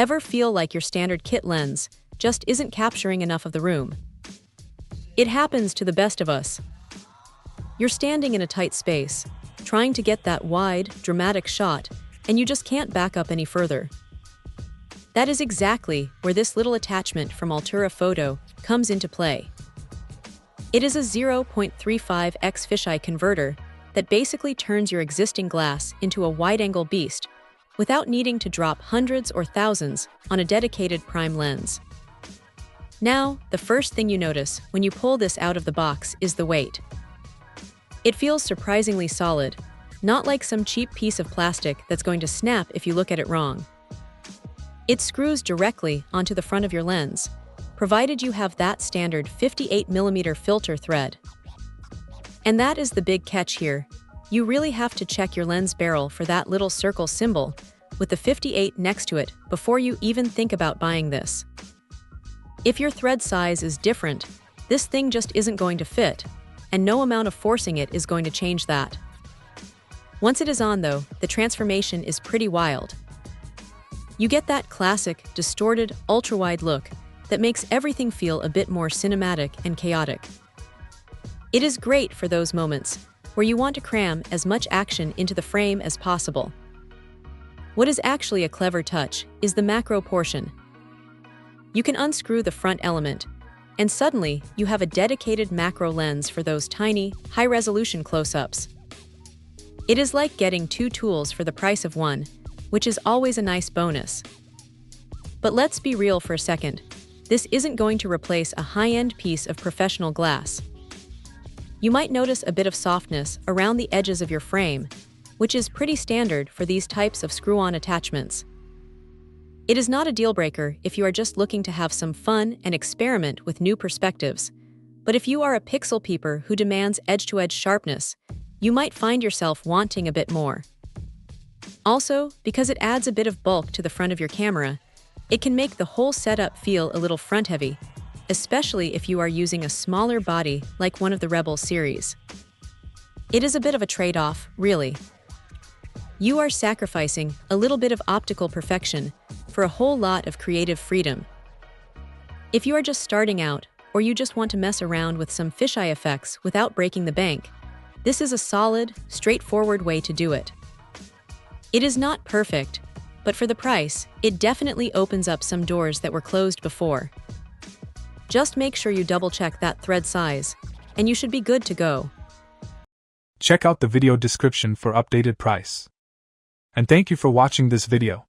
Ever feel like your standard kit lens just isn't capturing enough of the room? It happens to the best of us. You're standing in a tight space, trying to get that wide, dramatic shot, and you just can't back up any further. That is exactly where this little attachment from Altura Photo comes into play. It is a 0.35x fisheye converter that basically turns your existing glass into a wide-angle beast without needing to drop hundreds or thousands on a dedicated prime lens. Now, the first thing you notice when you pull this out of the box is the weight. It feels surprisingly solid, not like some cheap piece of plastic that's going to snap if you look at it wrong. It screws directly onto the front of your lens, provided you have that standard 58mm filter thread. And that is the big catch here. You really have to check your lens barrel for that little circle symbol with the 58 next to it before you even think about buying this. If your thread size is different, this thing just isn't going to fit, and no amount of forcing it is going to change that. Once it is on, though, the transformation is pretty wild. You get that classic, distorted, ultra-wide look that makes everything feel a bit more cinematic and chaotic. It is great for those moments where you want to cram as much action into the frame as possible. What is actually a clever touch is the macro portion. You can unscrew the front element, and suddenly you have a dedicated macro lens for those tiny, high-resolution close-ups. It is like getting two tools for the price of one, which is always a nice bonus. But let's be real for a second. This isn't going to replace a high-end piece of professional glass. You might notice a bit of softness around the edges of your frame, which is pretty standard for these types of screw-on attachments. It is not a deal-breaker if you are just looking to have some fun and experiment with new perspectives, but if you are a pixel peeper who demands edge-to-edge sharpness, you might find yourself wanting a bit more. Also, because it adds a bit of bulk to the front of your camera, it can make the whole setup feel a little front-heavy, especially if you are using a smaller body like one of the Rebel series. It is a bit of a trade-off, really. You are sacrificing a little bit of optical perfection for a whole lot of creative freedom. If you are just starting out, or you just want to mess around with some fisheye effects without breaking the bank, this is a solid, straightforward way to do it. It is not perfect, but for the price, it definitely opens up some doors that were closed before. Just make sure you double-check that thread size, and you should be good to go. Check out the video description for updated price. And thank you for watching this video.